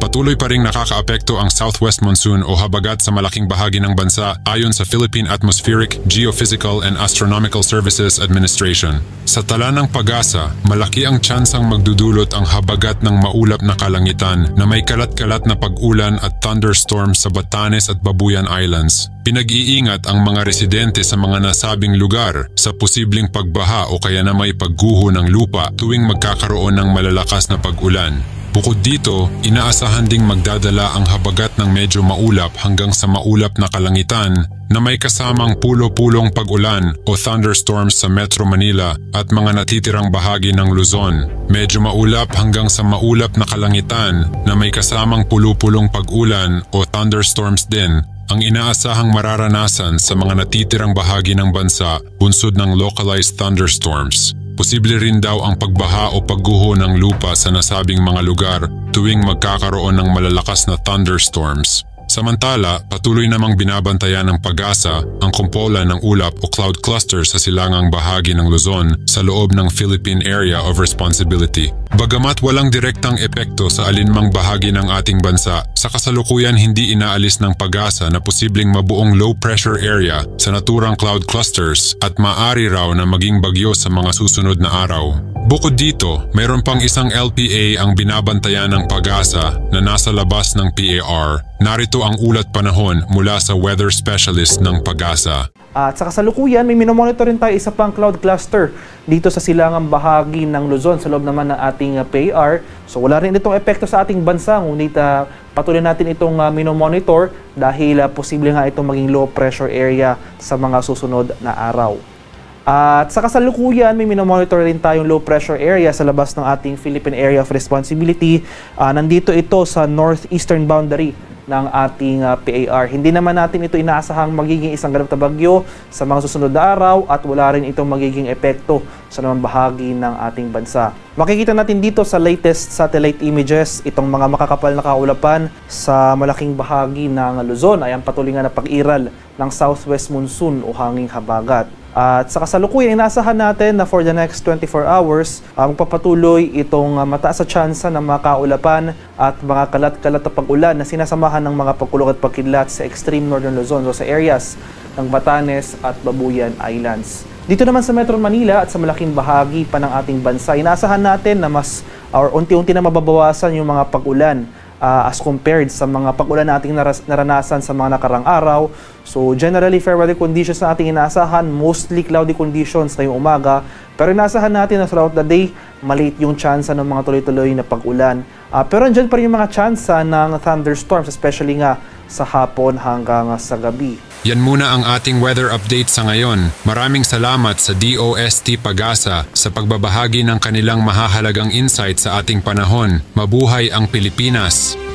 Patuloy pa ring nakakaapekto ang southwest monsoon o habagat sa malaking bahagi ng bansa ayon sa Philippine Atmospheric, Geophysical and Astronomical Services Administration. Sa tala ng pag-asa, malaki ang tsansang magdudulot ang habagat ng maulap na kalangitan na may kalat-kalat na pag-ulan at thunderstorms sa Batanes at Babuyan Islands. Pinag-iingat ang mga residente sa mga nasabing lugar sa posibleng pagbaha o kaya na may pagguho ng lupa tuwing magkakaroon ng malalakas na pag-ulan. Bukod dito, inaasahan ding magdadala ang habagat ng medyo maulap hanggang sa maulap na kalangitan na may kasamang pulo-pulong pag-ulan o thunderstorms sa Metro Manila at mga natitirang bahagi ng Luzon. Medyo maulap hanggang sa maulap na kalangitan na may kasamang pulo-pulong pag-ulan o thunderstorms din ang inaasahang mararanasan sa mga natitirang bahagi ng bansa bunsod ng localized thunderstorms. Posible rin daw ang pagbaha o pagguho ng lupa sa nasabing mga lugar tuwing magkakaroon ng malalakas na thunderstorms. Samantala, patuloy namang binabantayan ng pag-asa ang kumpolan ng ulap o cloud cluster sa silangang bahagi ng Luzon sa loob ng Philippine Area of Responsibility. Bagamat walang direktang epekto sa alinmang bahagi ng ating bansa, sa kasalukuyan hindi inaalis ng pag-asa na posibleng mabuong low pressure area sa naturang cloud clusters at maaari raw na maging bagyo sa mga susunod na araw. Bukod dito, mayroon pang isang LPA ang binabantayan ng pag-asa na nasa labas ng PAR. Narito ang ulat panahon mula sa weather specialist ng pag-asa. At sa kasalukuyan, may minomonitor rin tayo isa pang cloud cluster dito sa silangang bahagi ng Luzon sa loob naman ng ating PAR. So wala rin itong epekto sa ating bansa, ngunit patuloy natin itong minomonitor dahil posible nga itong maging low pressure area sa mga susunod na araw. At sa kasalukuyan, may minomonitor rin tayong low pressure area sa labas ng ating Philippine Area of Responsibility. Nandito ito sa northeastern boundary ng ating PAR. Hindi naman natin ito inaasahang magiging isang ganap na bagyo sa mga susunod na araw at wala rin itong magiging epekto sa namang bahagi ng ating bansa. Makikita natin dito sa latest satellite images itong mga makakapal na kaulapan sa malaking bahagi ng Luzon ay ang patuloy nga na pag-iral ng southwest monsoon o hanging habagat. At sa kasalukuyan, inaasahan natin na for the next 24 hours, magpapatuloy itong mataas sa tsansa ng mga kaulapan at mga kalat-kalat na pag-ulan na sinasamahan ng mga pagkulog at pagkidlat sa extreme northern Luzon o sa areas ng Batanes at Babuyan Islands. Dito naman sa Metro Manila at sa malaking bahagi pa ng ating bansa, inaasahan natin na mas unti-unti na mababawasan yung mga pag-ulan as compared sa mga pag-ulan nating naranasan sa mga nakarang araw. So generally, fair weather conditions na ating inaasahan, mostly cloudy conditions ngayong umaga. Pero inaasahan natin na throughout the day, maliit yung tsansa ng mga tuloy-tuloy na pag-ulan. Pero andyan pa rin yung mga tsansa ng thunderstorms, especially nga sa hapon hanggang sa gabi. Yan muna ang ating weather update sa ngayon. Maraming salamat sa DOST Pag-asa sa pagbabahagi ng kanilang mahahalagang insight sa ating panahon. Mabuhay ang Pilipinas!